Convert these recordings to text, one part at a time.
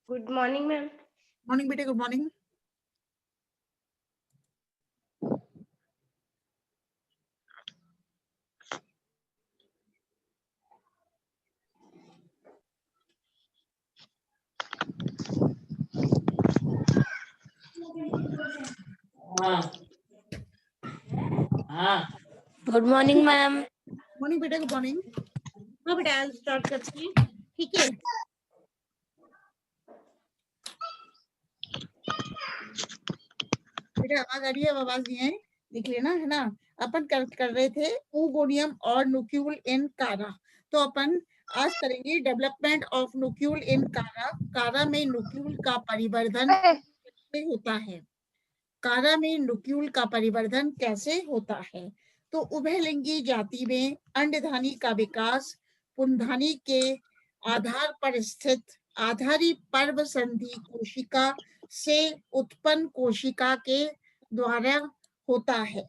Good morning ma'am. Morning बेटे, good morning. Good morning ma'am. Morning बेटा, good morning. हाँ बेटा, आज स्टार्ट करते हैं, ठीक है। बेटा आवाज आ रही है? आवाज नहीं है, लिख लेना, है ना। अपन कर रहे थे oogonia और nucule in कारा। तो अपन आज करेंगे डेवलपमेंट ऑफ नुक्यूल इन कारा। कारा में नुक्यूल का परिवर्धन कैसे होता है? कारा में नुक्यूल का परिवर्धन कैसे होता है? तो उभयलिंगी जाति में अंडधानी का विकास पुंधानी के आधार पर स्थित आधारी पर्व संधि कोशिका से उत्पन्न कोशिका के द्वारा होता है।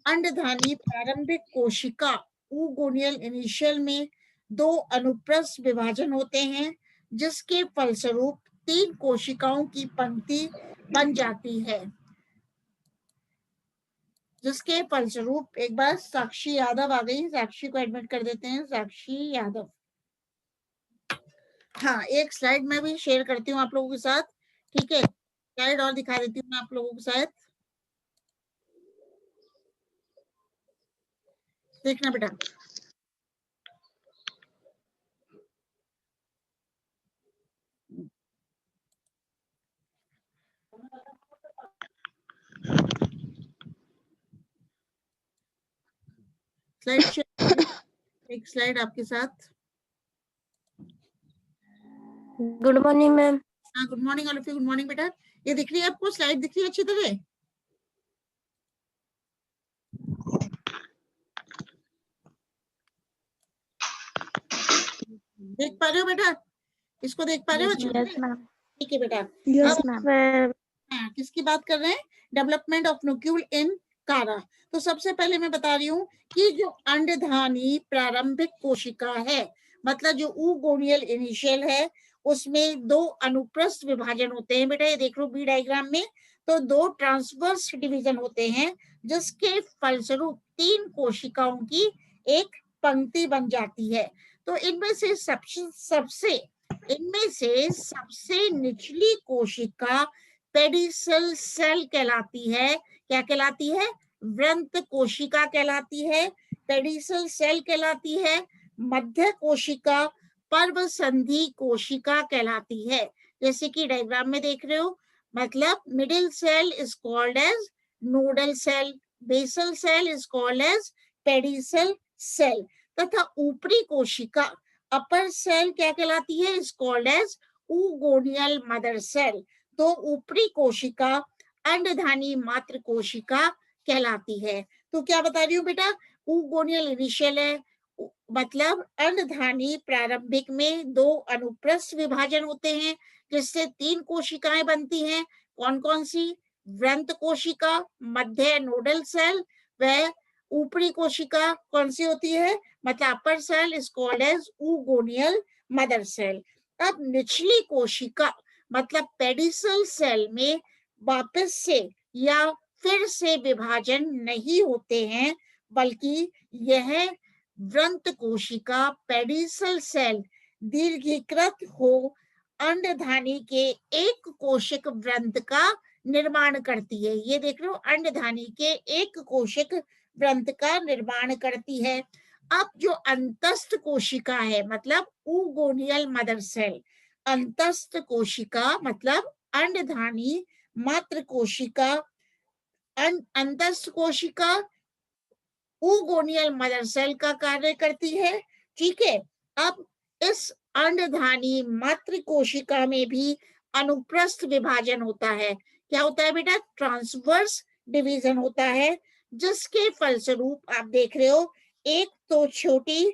अंडधानी प्रारंभिक कोशिका oogonial इनिशियल में 2 अनुप्रस्थ विभाजन होते हैं, जिसके फलस्वरूप 3 कोशिकाओं की पंक्ति बन जाती है। जिसके फलस्वरूप, एक बार साक्षी यादव आ गई, साक्षी को एडमिट कर देते हैं, साक्षी यादव। हाँ, एक स्लाइड मैं भी शेयर करती हूँ आप लोगों के साथ, ठीक है। स्लाइड और दिखा देती हूँ मैं आप लोगों के साथ, देखना बेटा। स्लाइड शेयर, एक स्लाइड आपके साथ। Good morning ma'am. हाँ, good morning all of you, good morning बेटा। ये दिख रही है आपको? स्लाइड दिख रही है अच्छी तरह? देख पा रहे हो बेटा? इसको देख पा रहे हो अच्छी तरह? ठीक है बेटा। Yes ma'am. किसकी बात कर रहे हैं? डेवलपमेंट ऑफ नुक्यूल इन कारा। तो सबसे पहले मैं बता रही हूँ कि जो अंडधानी प्रारंभिक कोशिका है, मतलब जो oogonial इनिशियल है, उसमें 2 अनुप्रस्थ विभाजन होते हैं बेटा। ये देख लो बी डायग्राम में, तो 2 ट्रांसवर्स डिवीजन होते हैं, जिसके फलस्वरूप 3 कोशिकाओं की एक पंक्ति बन जाती है। तो इनमें से सबसे निचली कोशिका पेडिसल सेल कहलाती है। क्या कहलाती है? वृंत कोशिका कहलाती है, पेडिसल सेल कहलाती है। मध्य कोशिका पर्व संधि कोशिका कहलाती है, जैसे कि डायग्राम में देख रहे हो। मतलब middle cell is called as nodal cell, basal cell is called as pedicel cell, तथा ऊपरी कोशिका अपर सेल क्या कहलाती है? Is called as oogonial mother cell. तो ऊपरी कोशिका अंडधानी मात्र कोशिका कहलाती है। तो क्या बता रही हूँ बेटा? oogonial इनिशियल है, मतलब अंडधानी प्रारंभिक में 2 अनुप्रस्थ विभाजन होते हैं, जिससे 3 कोशिकाएं बनती हैं। कौन कौन सी? वृंत कोशिका, मध्य नोडल सेल, व ऊपरी कोशिका कौन सी होती है, मतलब upper cell is called as oogonial mother cell. अब निचली कोशिका मतलब पेडिसल सेल में वापस से या फिर से विभाजन नहीं होते हैं, बल्कि यह वृंत कोशिका पेडिसल सेल दीर्घीकृत हो अंडधानी के एक कोशिक वृंत का निर्माण करती है। ये देख लो, अंडधानी के एक कोशिक वृंत का निर्माण करती है। अब जो अंतस्थ कोशिका है मतलब ऊगोनियल मदर सेल, अंतस्थ कोशिका मतलब अंडधानी मात्र कोशिका, अंतस्थ कोशिका ऊगोनियल मदर सेल का कार्य करती है। ठीक है, अब इस अंडधानी मात्र कोशिका में भी अनुप्रस्थ विभाजन होता है। क्या होता है बेटा, ट्रांसवर्स डिवीजन होता है, जिसके फलस्वरूप आप देख रहे हो एक तो छोटी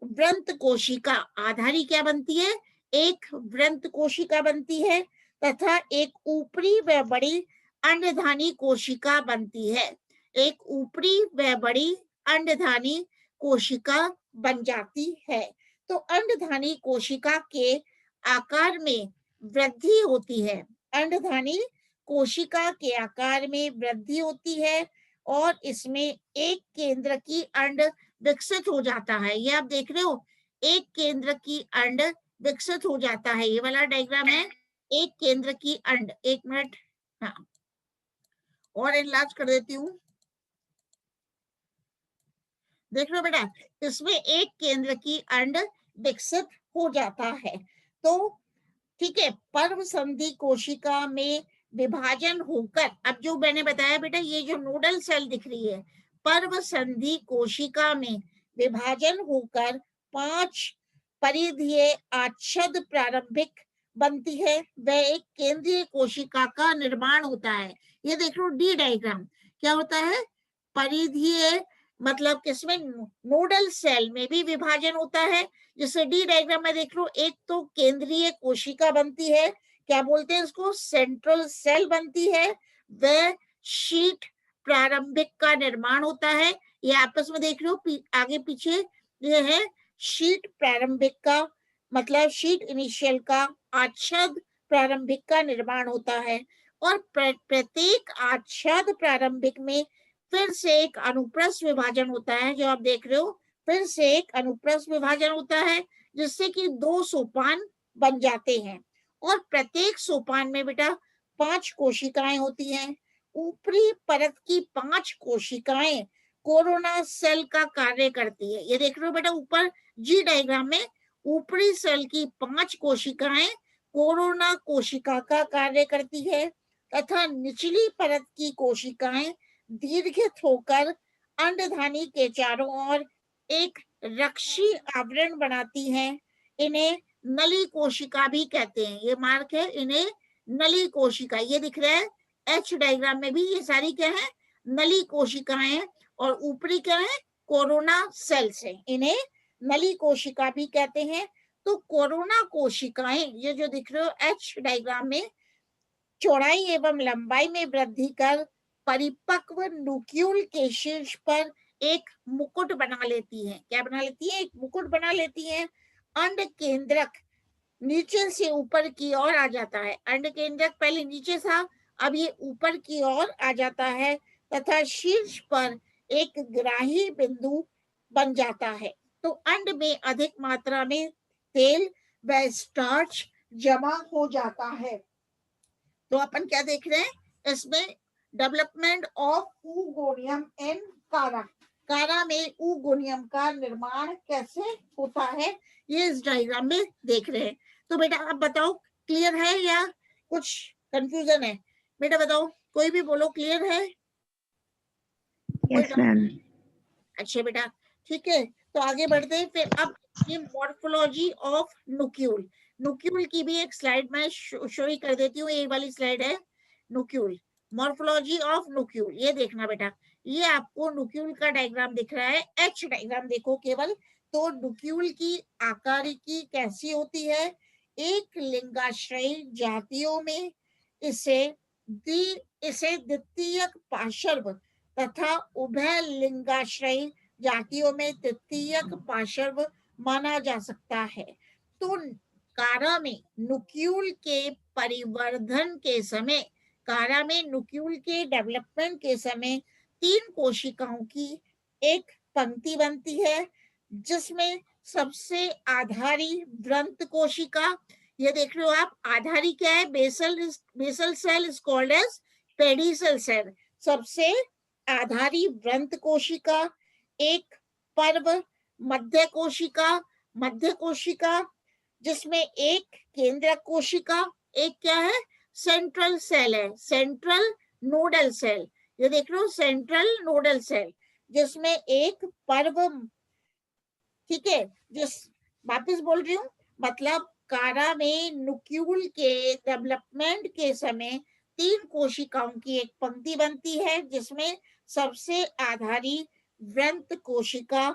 वृंत कोशिका आधारी क्या बनती है, एक वृंत कोशिका बनती है, तथा एक ऊपरी व बड़ी अंडधानी कोशिका बनती है। एक ऊपरी व बड़ी अंडधानी कोशिका बन जाती है। तो अंडधानी कोशिका के आकार में वृद्धि होती है, अंडधानी कोशिका के आकार में वृद्धि होती है और इसमें एक केंद्र की अंड विकसित हो जाता है। ये आप देख रहे हो, एक केंद्र की अंड विकसित हो जाता है। ये वाला डायग्राम है एक केंद्र की अंड। एक मिनट, हाँ, और एनलार्ज कर देती हूँ। देख लो बेटा, इसमें एक केंद्र की अंड विकसित हो जाता है। तो ठीक है, पर्व संधि कोशिका में विभाजन होकर, अब जो मैंने बताया बेटा, ये जो नोडल सेल दिख रही है, पर्व संधि कोशिका में विभाजन होकर 5 परिधीय आच्छद प्रारंभिक बनती है, वह एक केंद्रीय कोशिका का निर्माण होता है। ये देख लो डी डायग्राम, क्या होता है, परिधीय मतलब किसमें, नोडल सेल में भी विभाजन होता है, जिसे डी डायग्राम में देख लो, एक तो केंद्रीय कोशिका बनती है, क्या बोलते हैं इसको, सेंट्रल सेल बनती है, वह शीट प्रारंभिक का निर्माण होता है। ये आपस में देख लो आगे पीछे, ये है शीट प्रारंभिक का मतलब शीट इनिशियल का आच्छद प्रारंभिक का निर्माण होता है। और प्रत्येक आच्छद प्रारंभिक में फिर से एक अनुप्रस्थ विभाजन होता है, जो आप देख रहे हो, फिर से एक अनुप्रस्थ विभाजन होता है, जिससे कि 2 सोपान बन जाते हैं। और प्रत्येक सोपान में बेटा 5 कोशिकाएं होती हैं। ऊपरी परत की 5 कोशिकाएं कोरोना सेल का कार्य करती है। ये देख रहे हो बेटा ऊपर जी डायग्राम में, ऊपरी सेल की 5 कोशिकाएं कोरोना कोशिका का कार्य करती है, तथा निचली परत की कोशिकाएं दीर्घित होकर अंडधानी के चारों ओर एक रक्षी आवरण बनाती हैं। इन्हें नली कोशिका भी कहते हैं। ये मार्क है, इन्हें नली कोशिका, ये दिख रहा है एच डायग्राम में भी, ये सारी क्या है, नली कोशिकाएं। और ऊपरी क्या है, कोरोना सेल्स है, इन्हें नली कोशिका भी कहते हैं। तो कोरोना कोशिकाएं, ये जो दिख रहे हो एच डायग्राम में, चौड़ाई एवं लंबाई में वृद्धि कर परिपक्व न्यूक्लियल के शीर्ष पर एक मुकुट बना लेती है। क्या बना लेती है, एक मुकुट बना लेती है। अंड केंद्रक नीचे से ऊपर की ओर आ जाता है। अंड केंद्रक पहले नीचे था, अब ये ऊपर की ओर आ जाता है, तथा शीर्ष पर एक ग्राही बिंदु बन जाता है। तो अंड में अधिक मात्रा में तेल व स्टार्च जमा हो जाता है। तो अपन क्या देख रहे हैं इसमें, डेवलपमेंट ऑफ ऊगोनियम इन कारा, कारा में ऊगोनियम का निर्माण कैसे होता है, ये इस डायग्राम में देख रहे हैं। तो बेटा आप बताओ, क्लियर है या कुछ कंफ्यूजन है, बेटा बताओ, कोई भी बोलो क्लियर है। Yes ma'am. अच्छा बेटा, ठीक है, तो आगे बढ़ते हैं फिर। अब ये मॉर्फोलॉजी ऑफ नुक्यूल, नुक्यूल की भी एक स्लाइड मैं शो ही कर देती हूँ। ये वाली स्लाइड है नुक्यूल, मॉर्फोलॉजी ऑफ नुक्यूल। ये देखना बेटा, ये आपको नुक्यूल का डायग्राम दिख रहा है, एच डायग्राम देखो केवल। तो नुक्यूल की आकारिकी कैसी होती है, एक लिंगाश्रयी जातियों में इसे इसे द्वितीयक पार्श्व तथा उभय लिंगाश्रयी जातियों में तृतीयक पार्श्व माना जा सकता है। तो कारा में नुक्यूल के परिवर्धन के समय, कारा में नुक्यूल के डेवलपमेंट के समय 3 कोशिकाओं की एक पंक्ति बनती है, जिसमें सबसे आधारी वृंत कोशिका, ये देख रहे हो आप, आधारी क्या है, basal cell is called as pedicel cell, सबसे आधारी वृंत कोशिका, एक पर्व मध्य कोशिका जिसमें एक केंद्र कोशिका, एक क्या है, सेंट्रल सेल है, सेंट्रल नोडल सेल, ये देख रहे हो सेंट्रल नोडल सेल, जिसमें एक पर्व, ठीक है, जिस वापिस बोल रही हूँ, मतलब कारा में नुक्यूल के डेवलपमेंट के समय 3 कोशिकाओं की एक पंक्ति बनती है, जिसमें सबसे आधारी वृंत कोशिका,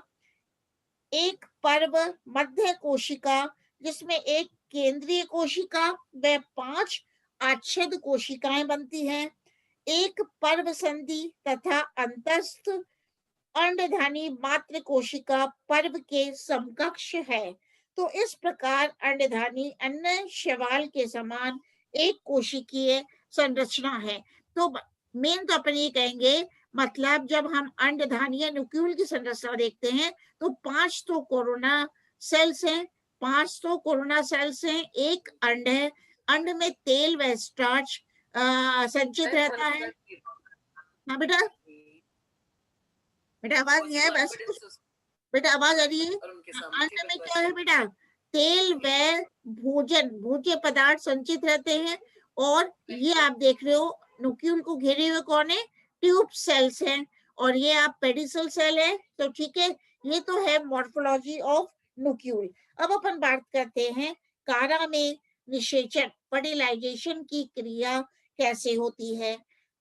एक पर्व मध्य कोशिका जिसमें एक केंद्रीय कोशिका व 5 आच्छेद कोशिकाएं बनती हैं, एक पर्व संधि तथा अंतस्थ अंडधानी मात्र कोशिका पर्व के समकक्ष है। तो इस प्रकार अंडधानी अन्य शैवाल के समान एक कोशिकीय संरचना है। तो मेन तो अपन ये कहेंगे, मतलब जब हम अंडधानी या न्यूक्लियल की संरचना देखते हैं तो 5 तो कोरोना सेल्स हैं, 5 तो कोरोना सेल्स हैं, एक अंड है, अंड में तेल व स्टार्च संचित रहता है। हाँ बेटा, बेटा आवाज नहीं है, बस बेटा आवाज आ रही है। अंड में क्या है बेटा, तेल व भोज्य पदार्थ संचित रहते हैं, और ये आप देख रहे हो न्यूक्लियल को घेरे हुए कौन है, ट्यूब सेल्स हैं, और ये आप पेडिसल सेल है। तो ठीक है, ये तो है मॉर्फोलॉजी ऑफ न्यूक्लियल। अब अपन बात करते हैं कारा में निषेचन फर्टिलाइजेशन की क्रिया कैसे होती है।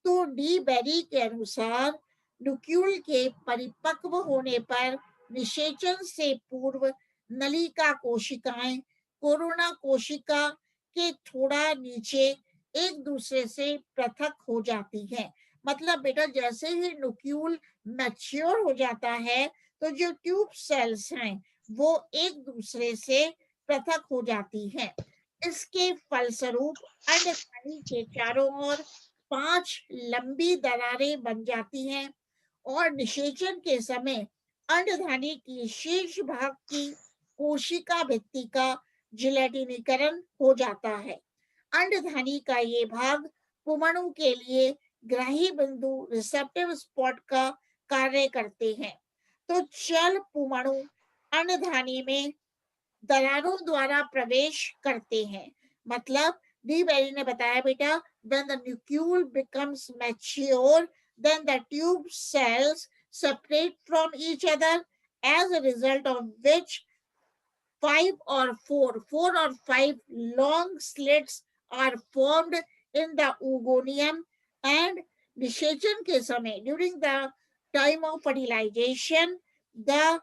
तो डी बेरी के अनुसार न्यूक्लियल के परिपक्व होने पर निषेचन से पूर्व नलिका कोशिकाएं कोरोना कोशिका के थोड़ा नीचे एक दूसरे से पृथक हो जाती हैं। मतलब बेटा जैसे ही न्यूक्लियल मैच्योर हो जाता है तो जो ट्यूब सेल्स हैं वो एक दूसरे से पृथक हो जाती हैं। इसके फलस्वरूप अंडधानी के चारों ओर 5 लंबी दरारें बन जाती हैं, और निषेचन के समय अंडधानी की शीर्ष भाग की कोशिका भित्ति का जिलेटिनीकरण हो जाता है। अंडधानी का ये भाग पुमणु के लिए ग्राही बिंदु रिसेप्टिव स्पॉट का कार्य करते हैं। तो चल पुमणु अंडधानी में दरारों द्वारा प्रवेश करते हैं। मतलब डी बेरी ने बताया बेटा, when the nucleus becomes mature, then the tube cells separate from each other, as a result of which 4 or 5 long slits are formed in the oogonium, and निषेचन के समय during the time of fertilization, the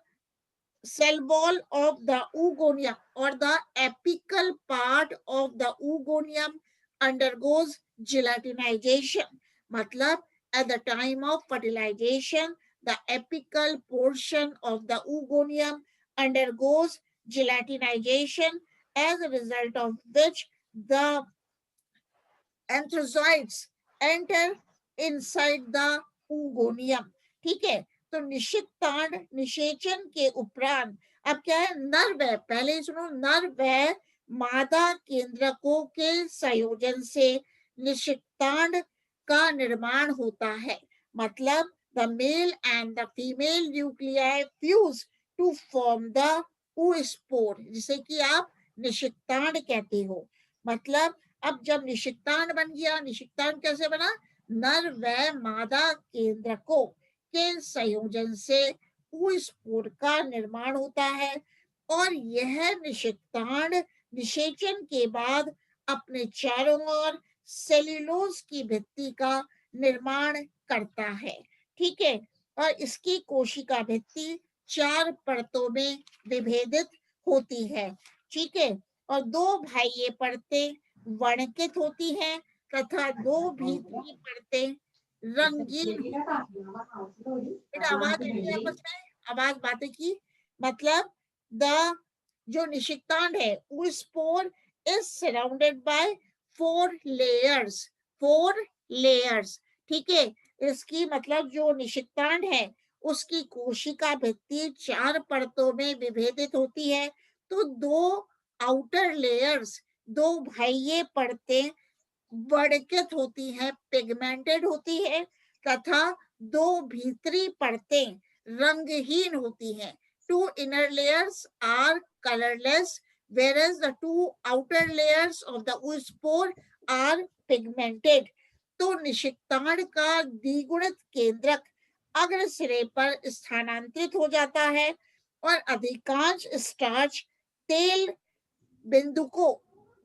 cell wall of the oogonium or the apical part of the oogonium undergoes gelatinization. मतलब at the time of fertilization, the apical portion of the oogonium undergoes gelatinization, as a result of which the anthrazoids enter inside the oogonium. ठीक है, तो निषिक्तांड निषेचन के उपरांत अब क्या है, नर व, पहले सुनो, नर व मादा केंद्रकों के संयोजन से निषिक्तांड का निर्माण होता है। मतलब the male and the female nuclei fuse to form the oospore, जिसे कि आप निषिक्तांड कहते हो। मतलब अब जब निषिक्तांड बन गया, निषिक्तांड कैसे बना, नर व मादा केंद्रकों के संयोजन से oospore का निर्माण होता है, और यह निषिक्तांड निषेचन के बाद अपने चारों ओर सेल्यूलोज की भित्ति का निर्माण करता है। ठीक है, और इसकी कोशिका भित्ति 4 परतों में विभेदित होती है। ठीक है, और 2 बाह्य परतें वर्णकित होती हैं तथा दो भीतरी परतें रंगीन होती हैं। बेटा आवाज आ रही है आपस में, आवाज बातें की, मतलब द जो निषिक्तांड है oospore is surrounded by 4 layers, ठीक है। इसकी मतलब जो निषिक्तांड है उसकी कोशिका भित्ति 4 परतों में विभेदित होती है। तो दो आउटर लेयर्स, दो बाह्य परतें वर्णित होती हैं, पिगमेंटेड होती है, तथा दो भीतरी परतें रंगहीन होती हैं। 2 inner layers are colorless, whereas the 2 outer layers of the oospore are pigmented. तो निषिक्तांड का द्विगुणित केंद्रक अग्र सिरे पर स्थानांतरित हो जाता है और अधिकांश स्टार्च तेल बिंदुकों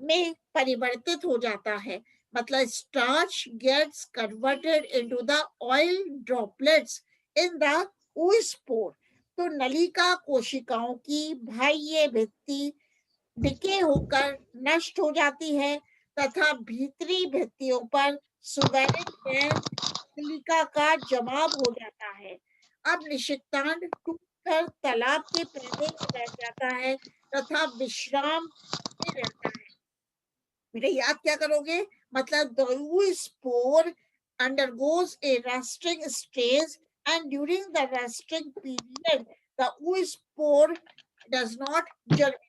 में परिवर्तित हो जाता है। मतलब starch gets converted into the oil droplets in the oospore। तो नलिका कोशिकाओं की बाह्य भित्ति डिके होकर नष्ट हो जाती है तथा भीतरी भित्तियों पर सुगंधित नलिका का जमाव हो जाता है। अब निषिक्तांड टूटकर तालाब के पौधे में बैठ जाता है तथा विश्राम में रहता है। बेटा याद क्या करोगे, मतलब the oospore undergoes a resting stage and during the resting period the oospore does not germinate।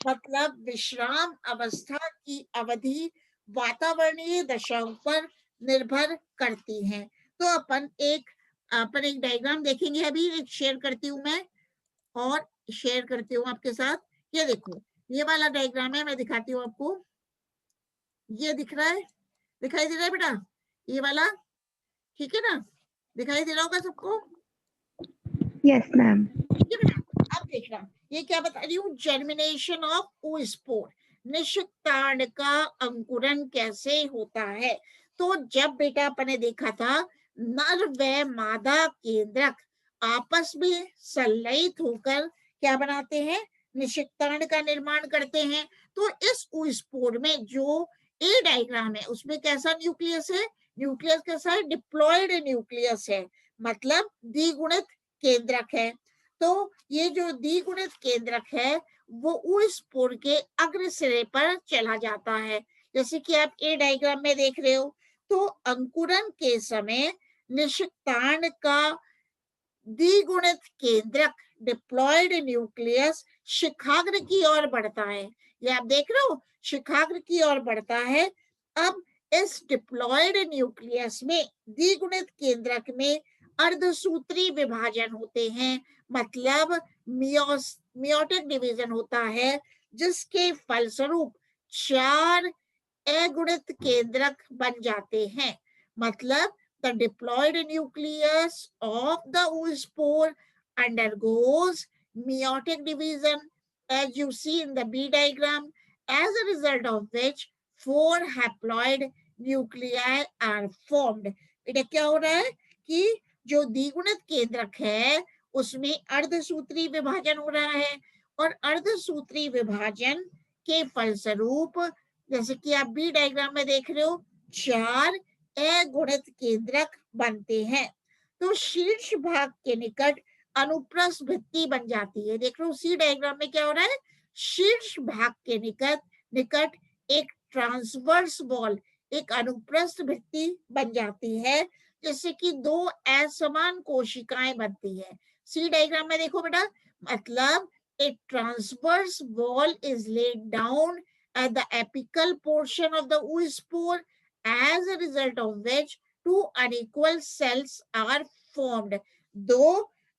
मतलब विश्राम अवस्था की अवधि वातावरणीय दशाओं पर निर्भर करती है। तो अपन एक डायग्राम देखेंगे, अभी एक शेयर करती हूँ मैं और शेयर करती हूँ आपके साथ। ये देखो, ये वाला डायग्राम है, मैं दिखाती हूँ आपको। ये दिख रहा है, दिखाई दे रहा है बेटा, ये वाला, ठीक है ना, दिखाई दे रहा होगा सबको? Yes ma'am. ठीक है बेटा, अब देखना ये क्या बता रही हूँ, जर्मिनेशन ऑफ oospore, निषिक्तांड का अंकुरन कैसे होता है। तो जब बेटा अपने देखा था नर व मादा केंद्रक आपस में संलयित होकर क्या बनाते हैं, निषिक्तांड का निर्माण करते हैं। तो इस oospore में जो ए डायग्राम है उसमें कैसा न्यूक्लियस है, न्यूक्लियस कैसा है, डिप्लॉयड न्यूक्लियस है, मतलब द्विगुणित केंद्रक है। तो ये जो द्विगुणित केंद्रक है वो oospore के अग्र सिरे पर चला जाता है, जैसे कि आप ए डायग्राम में देख रहे हो। तो अंकुरन के समय निषिक्तांड का द्विगुणित केंद्रक डिप्लॉयड न्यूक्लियस शिखाग्र की ओर बढ़ता है। ये आप देख रहे हो, शिखाग्र की ओर बढ़ता है। अब इस डिप्लॉयड न्यूक्लियस में द्विगुणित केंद्रक में अर्धसूत्री विभाजन होते हैं, मतलब मियोटिक डिवीजन होता है, जिसके फलस्वरूप 4 अगुणित केंद्रक बन जाते हैं। मतलब the diploid nucleus of the oospore undergoes meiotic division, as you see in the B diagram, as a result of which 4 haploid nuclei are formed। बेटा क्या हो रहा है कि जो द्विगुणित केंद्रक है उसमें अर्धसूत्री विभाजन हो रहा है और अर्धसूत्री विभाजन के फलस्वरूप, जैसे कि आप बी डायग्राम में देख रहे हो, 4 अगुणित केंद्रक बनते हैं। तो शीर्ष भाग के निकट अनुप्रस्थ भित्ति बन जाती है। देख लो सी डायग्राम में क्या हो रहा है, शीर्ष भाग के निकट एक ट्रांसवर्स वॉल, एक अनुप्रस्थ भित्ति बन जाती है, जिससे कि 2 असमान कोशिकाएं बनती है। सी डायग्राम में देखो बेटा, मतलब a transverse wall is laid down at the apical portion of the oospore, as a result of which 2 unequal cells are formed। 2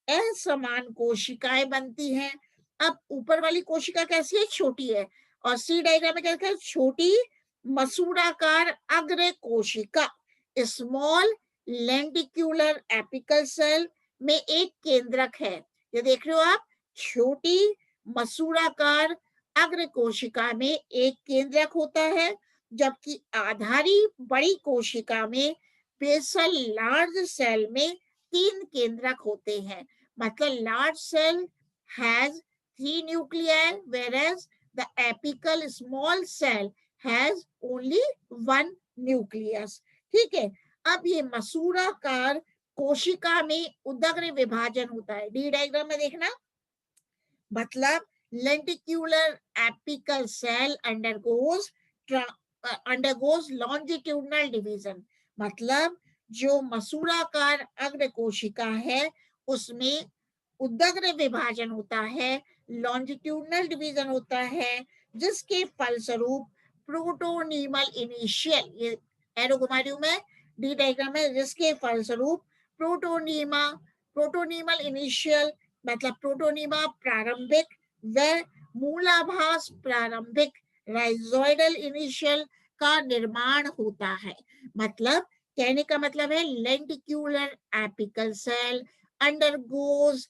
असमान कोशिकाएं बनती हैं। अब ऊपर वाली कोशिका कैसी है, छोटी है, और सी डायग्राम में क्या है, छोटी मसूराकार अग्र कोशिका, स्मॉल लेंटिक्यूलर एपिकल सेल में एक केंद्रक है। ये देख रहे हो आप, छोटी मसूराकार अग्र कोशिका में एक केंद्रक होता है, जबकि आधारी बड़ी कोशिका में बेसल लार्ज सेल में 3 केंद्रक होते हैं। मतलब large cell has 3 nuclei, whereas the apical small cell has only 1 nucleus. ठीक है, अब ये मसूराकार कोशिका में उदग्र विभाजन होता है। डी डायग्राम में देखना, मतलब lenticular apical cell undergoes longitudinal division, मतलब जो मसूराकार अग्र कोशिका है उसमें उदग्र विभाजन होता है, लॉन्जिट्यूडनल डिवीजन होता है, जिसके फलस्वरूप प्रोटोनीमल इनिशियल, ये एरो घुमा रही हूं मैं डी डायग्राम में, जिसके फलस्वरूप प्रोटोनीमल इनिशियल मतलब प्रोटोनीमा प्रारंभिक व मूलाभास प्रारंभिक राइजोइडल इनिशियल का निर्माण होता है। मतलब कहने का मतलब है lenticular apical cell undergoes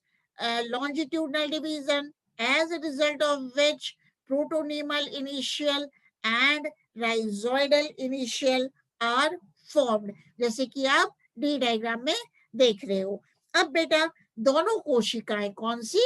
longitudinal division, as a result of which protonymal initial and rhizoidal initial are formed, जैसे कि आप डी डायग्राम में देख रहे हो। अब बेटा दोनों कोशिकाएं कौन सी,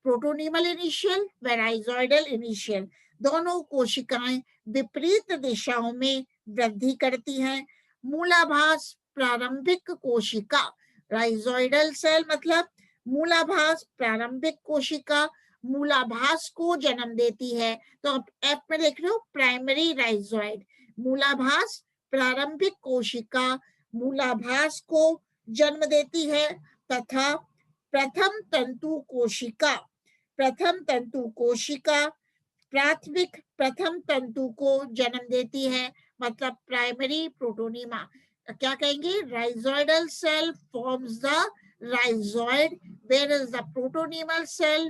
प्रोटोनीमल इनिशियल व राइजोइडल इनिशियल, दोनों कोशिकाएं विपरीत दिशाओं में वृद्धि करती हैं। मूलाभास प्रारंभिक कोशिका, राइजोइडल सेल मतलब मूलाभास प्रारंभिक कोशिका मूलाभास को जन्म देती है। तो आप एफ में देख रहे हो प्राइमरी राइजोइड, मूलाभास प्रारंभिक कोशिका मूलाभास को जन्म देती है तथा प्रथम तंतु कोशिका प्राथमिक प्रथम तंतु को जन्म देती है, मतलब प्राइमरी प्रोटोनीमा। क्या कहेंगे, rhizoidal cell forms the rhizoid, whereas the protonemial cell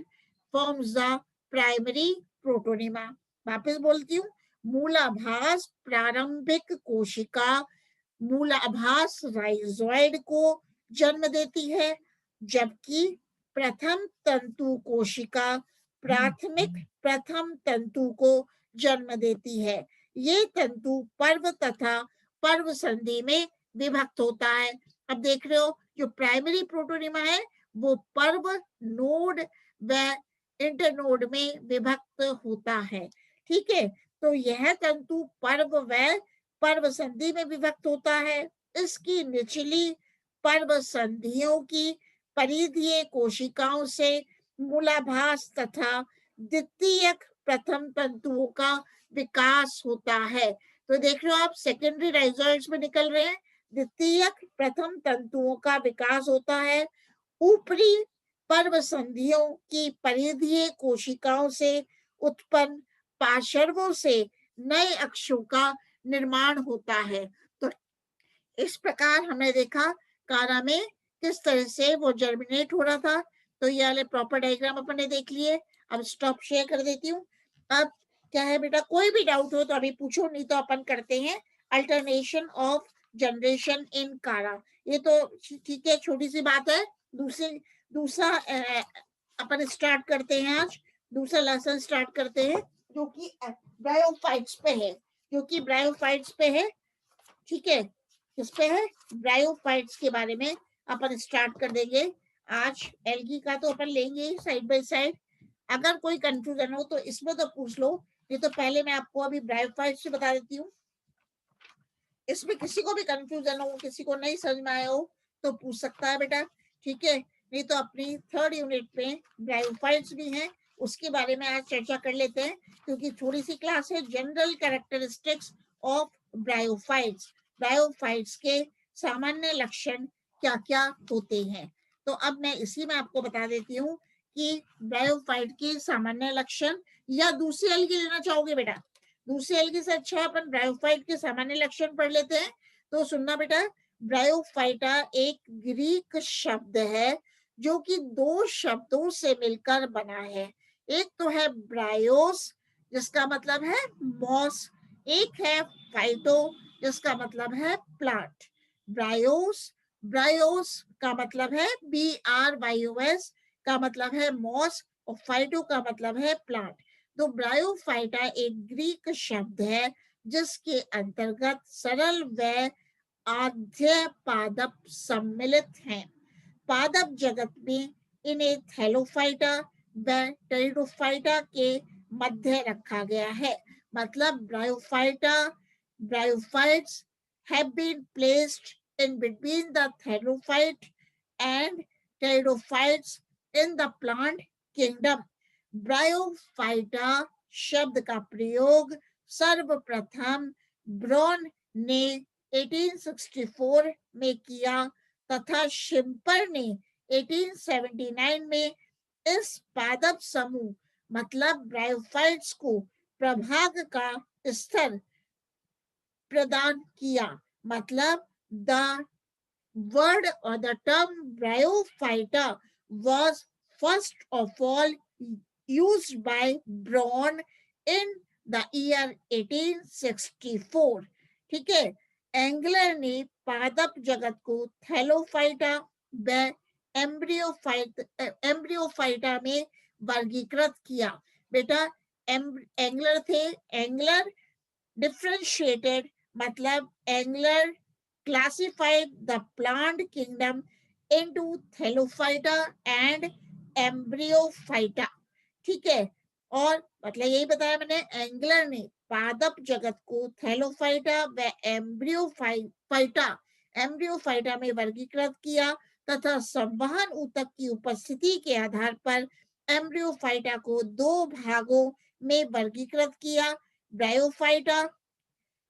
forms the primary protonema। वापस बोलती हूँ, मूलाभास प्रारंभिक कोशिका मूलाभास राइजोइड को जन्म देती है, जबकि प्रथम तंतु कोशिका प्राथमिक प्रथम तंतु को जन्म देती है। ये तंतु पर्व तथा पर्व संधि में विभक्त होता है। अब देख रहे हो जो प्राइमरी प्रोटोनीमा है वो पर्व नोड व इंटरनोड में विभक्त होता है। ठीक है, तो यह तंतु पर्व व पर्व संधि में विभक्त होता है। इसकी निचली पर्व संधियों की परिधीय कोशिकाओं से मूलाभास तथा द्वितीयक प्रथम तंतुओं का विकास होता है। तो देख रहे हो आप सेकेंडरी राइजोइड्स में निकल रहे हैं, द्वितीयक प्रथम तंतुओं का विकास होता है। ऊपरी पर्व संधियों की परिधीय कोशिकाओं से उत्पन्न पार्श्वों से नए अक्षों का निर्माण होता है। तो इस प्रकार हमने देखा कारा में किस तरह से वो जर्मिनेट हो रहा था। तो ये वाले प्रॉपर डायग्राम अपन ने देख लिए। अब स्टॉप शेयर कर देती हूँ। अब क्या है बेटा, कोई भी डाउट हो तो अभी पूछो, नहीं तो अपन करते हैं अल्टरनेशन ऑफ जनरेशन इन कारा। ये तो ठीक है, छोटी सी बात है। दूसरा अपन स्टार्ट करते हैं, आज दूसरा लेसन स्टार्ट करते हैं जो कि ब्रायोफाइट्स पे है। ठीक है, किस पे है, ब्रायोफाइट्स के बारे में अपन स्टार्ट कर देंगे आज। एल्गी का तो अपन लेंगे साइड बाय साइड। अगर कोई कंफ्यूजन हो तो इसमें तो पूछ लो, नहीं तो पहले मैं आपको अभी ब्रायोफाइट्स से बता देती हूँ। इसमें किसी को भी कंफ्यूजन हो, किसी को नहीं समझ में आया हो तो पूछ सकता है बेटा। ठीक है, नहीं तो अपनी थर्ड यूनिट में ब्रायोफाइट्स भी हैं, उसके बारे में आज चर्चा कर लेते हैं, क्योंकि थोड़ी सी क्लास है general characteristics of bryophytes, bryophytes के सामान्य लक्षण क्या क्या होते हैं। तो अब मैं इसी में आपको बता देती हूँ कि ब्रायोफाइट के सामान्य लक्षण, या दूसरी एल्गी लेना चाहोगे बेटा, दूसरी एल्गी से अच्छा अपन ब्रायोफाइट के सामान्य लक्षण पढ़ लेते हैं। तो सुनना बेटा, ब्रायोफाइटा एक ग्रीक शब्द है जो कि दो शब्दों से मिलकर बना है। एक तो है ब्रायोस जिसका मतलब है मॉस, एक है फाइटो जिसका मतलब है प्लांट। ब्रायोस का मतलब है BRYOS का मतलब है मॉस और फाइटो का मतलब है प्लांट। तो ब्रायोफाइटा एक ग्रीक शब्द है जिसके अंतर्गत सरल व आद्य पादप सम्मिलित हैं। पादप जगत में इन्हें थैलोफाइटा व टेरिडोफाइटा के मध्य रखा गया है। मतलब bryophytes have been placed in between the thallophyte and pteridophytes in the plant kingdom. Bryophyta शब्द का प्रयोग सर्वप्रथम ब्रॉन ने 1864 में किया तथा शिम्पर ने 1879 में इस पादप समूह मतलब ब्रायोफाइट्स को प्रभाग का स्तर प्रदान किया. मतलब the word or the term bryophyta was first of all used by Braun in the year 1864. ठीक है. एंगलर ने पादप जगत को थैलोफाइटा व एम्ब्रियोफाइटा में वर्गीकृत किया. बेटा एंगलर थे. एंगलर differentiated मतलब angler classified the plant kingdom into thallophyta and embryophyta. ठीक है. और मतलब यही बताया मैंने, एंगलर ने पादप जगत को थैलोफाइटा व एम्ब्रियोफाइटा में वर्गीकृत किया तथा संवहन ऊतक की उपस्थिति के आधार पर एम्ब्रियोफाइटा को दो भागों में वर्गीकृत किया. ब्रायोफाइटा,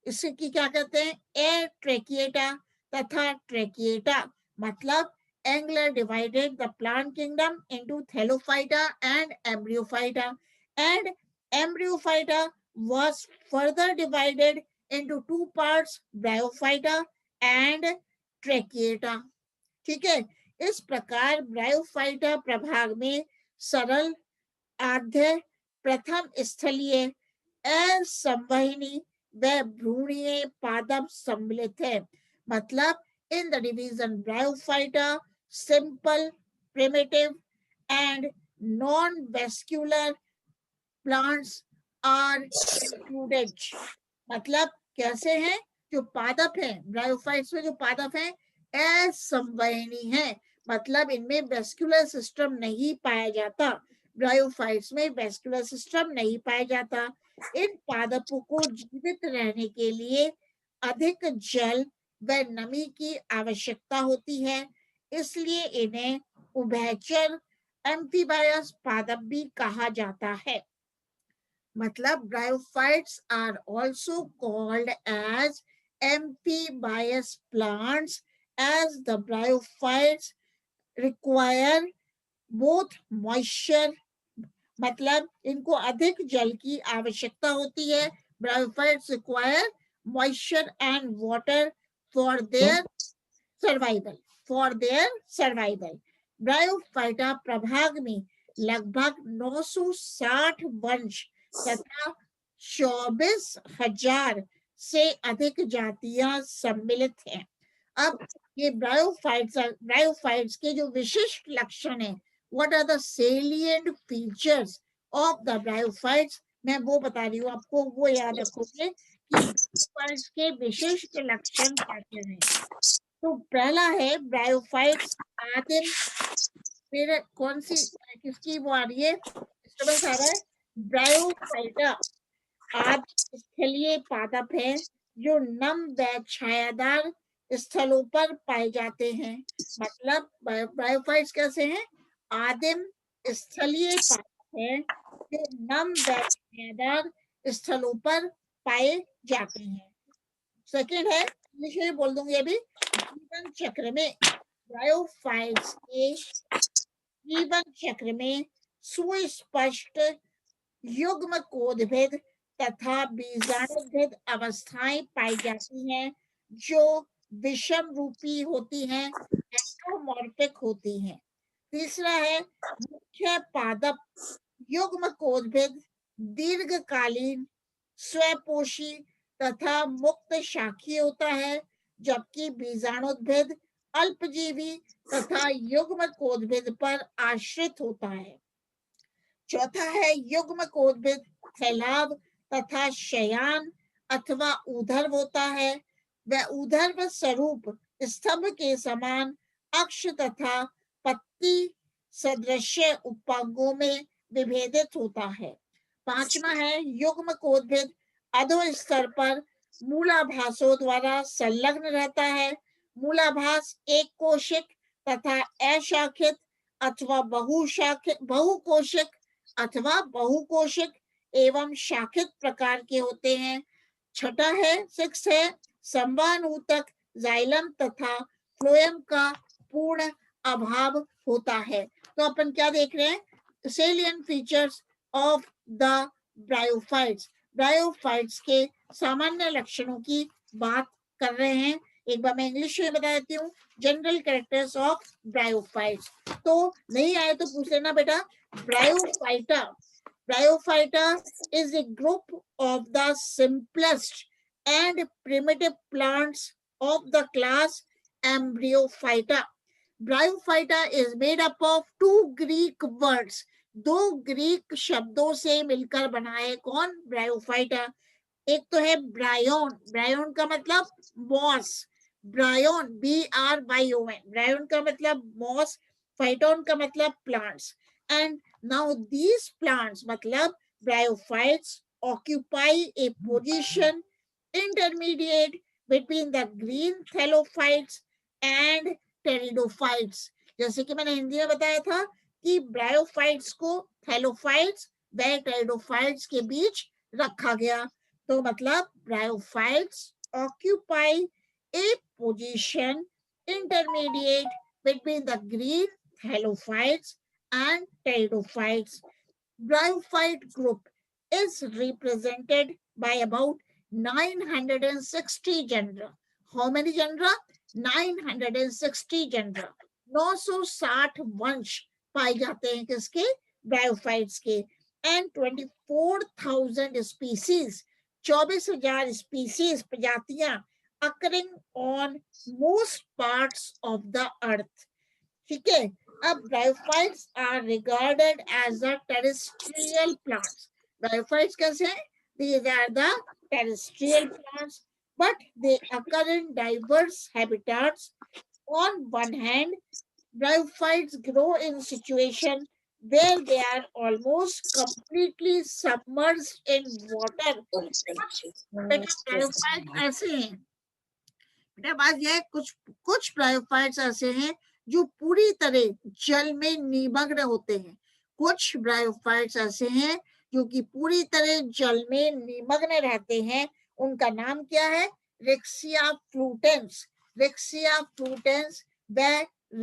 इसकी क्या कहते हैं, ए ट्रेकिएटा तथा ट्रेकिएटा. मतलब angler divided the plant kingdom into thallophyta and embryophyta, and embryophyta was further divided into two parts, bryophyta and ट्रेकिएटा. ठीक है. इस प्रकार ब्रायोफाइटा प्रभाग में सरल, आद्य, प्रथम स्थलीय, असंवहनी व भ्रूणीय पादप सम्मिलित है. मतलब in the division bryophyta, simple, primitive and non-vascular plants are included. मतलब कैसे हैं, जो पादप हैं ब्रायोफाइट्स में, जो पादप हैं असंवहनी हैं. मतलब इनमें वेस्कुलर सिस्टम नहीं पाया जाता. ब्रायोफाइट्स में वेस्कुलर सिस्टम नहीं पाया जाता. इन पादपों को जीवित रहने के लिए अधिक जल व नमी की आवश्यकता होती है. इसलिए इन्हें उभयचर एम्फीबायस पादप भी कहा जाता है. मतलब bryophytes are also called as amphibious plants as the bryophytes require both moisture, मतलब इनको अधिक जल की आवश्यकता होती है. Bryophytes require moisture and water for their survival. Bryophyta प्रभाग में लगभग 960 वंश तथा 24,000 से अधिक जातियां सम्मिलित हैं. अब ये ब्रायोफाइट्स के जो विशिष्ट लक्षण हैं, what are the salient features of the bryophytes, मैं वो बता रही हूँ आपको. वो याद रखोगे कि ब्रायोफाइट्स के विशिष्ट लक्षण क्या हैं. तो पहला है ब्रायोफाइट्स आदिम. फिर कौन सी किसकी वो आ रही है, डिस्टर्बेंस आ रहा है. ब्रायोफाइटा आदि स्थलीय पादप है जो नम व छायादार स्थलों पर पाए जाते हैं. मतलब ब्रायोफाइट्स कैसे हैं, आदिम स्थलीय पादप हैं जो नम व छायादार स्थलों पर पाए जाते हैं. सेकंड है, विषय बोल दूंगी अभी, जीवन चक्र में ब्रायोफाइट्स के जीवन चक्र में सुस्पष्ट युग्म कोदभेद तथा बीजाणुभेद अवस्थाएं पाई जाती हैं जो विषम रूपी होती हैं, एंडोमॉर्फिक होती हैं. तीसरा है मुख्य पादप युग्म कोदभेद दीर्घकालीन, स्वपोषी तथा मुक्त शाखी होता है, जबकि बीजाणुभेद अल्पजीवी तथा युग्म कोदभेद पर आश्रित होता है. चौथा है युग्म कोदभेद फैलाव तथा शयान अथवा ऊर्ध्व होता है. वह ऊर्ध्व स्वरूप स्तंभ के समान अक्ष तथा पत्ती सदृश उपांगों में विभेदित होता है. पांचवा है युग्म कोदभेद अधो स्तर पर मूलाभासों द्वारा संलग्न रहता है। मूलाभास एक कोशिक तथा अशाखित अथवा बहुकोशिक अथवा बहुकोशिक एवं शाखित प्रकार के होते हैं। छठा है 6 है संवहनऊतक जाइलम तथा फ्लोएम का पूर्ण अभाव होता है। तो अपन क्या देख रहे हैं, salient features of the bryophytes, bryophytes के सामान्य लक्षणों की बात कर रहे हैं। एक बार मैं इंग्लिश में बता देती हूँ, जनरल कैरेक्टर्स ऑफ ब्रायोफाइट्स। तो नहीं आए तो पूछ लेना बेटा। Bryophyta, bryophyta is a group of the simplest and primitive plants of the class Embryophyta. Bryophyta is made up of two Greek words. दो ग्रीक शब्दों से मिलकर बना है। कौन? ब्रायोफाइटा। एक तो है ब्रायोन, ब्रायोन का मतलब मॉस, ब्रायोन BRYON, ब्रायोन का मतलब मॉस, फाइटोन का मतलब plants. And now these plants मतलब bryophytes occupy a position intermediate between the green thallophytes and pteridophytes. जैसे कि मैंने हिंदी में बताया था कि ब्रायोफाइट्स को थैलोफाइट्स व टेरिडोफाइट्स के बीच रखा गया। तो मतलब bryophytes occupy a position intermediate between the green thallophytes and pteridophytes. Bryophyte group is represented by about 960 genera. How many genera? 960 genera. 960 वंश पाए जाते हैं किसके? ब्रायोफाइट्स के। एंड 24,000 स्पीसीज, 24,000 स्पीसीज प्रजातियां occurring on most parts of the earth. ठीक है। अब bryophytes are regarded as the terrestrial plants. Bryophytes कैसे हैं? These are the terrestrial plants, but they occur in diverse habitats. On one hand, bryophytes grow in situation where they are almost completely submerged in water. Bryophytes ऐसे हैं, बेटा बात यह है, कुछ bryophytes ऐसे हैं जो पूरी तरह जल में निमग्न होते हैं। कुछ ब्रायोफाइट्स ऐसे हैं जो कि पूरी तरह जल में निमग्न रहते हैं। उनका नाम क्या है? रेक्सिया फ्लूटेंस, रेक्सिया फ्लूटेंस व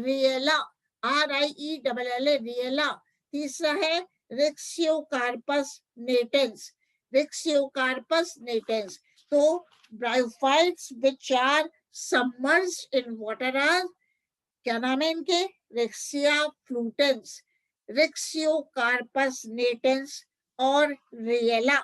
रिएला, RIELLA, रिएला। तीसरा है रेक्सियोकार्पस नेटेंस, रेक्सियोकार्पस नेटेंस। तो bryophytes which are submerged in water are, क्या नाम है इनके? रेक्सिया फ्लूटेंस, रेक्सियोकार्पस नेटेंस और रिएला.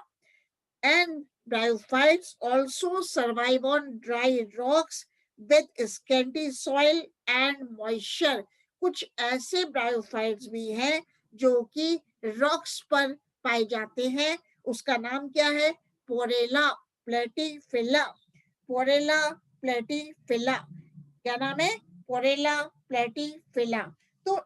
And bryophytes also survive on dry rocks with scanty soil and moisture. कुछ ऐसे ब्रायोफाइट्स भी हैं जो कि रॉक्स पर पाए जाते हैं। उसका नाम क्या है? पोरेला प्लेटीफिला, पोरेला प्लेटीफिला। क्या नाम है? पोरेला प्लेटीफिला। तो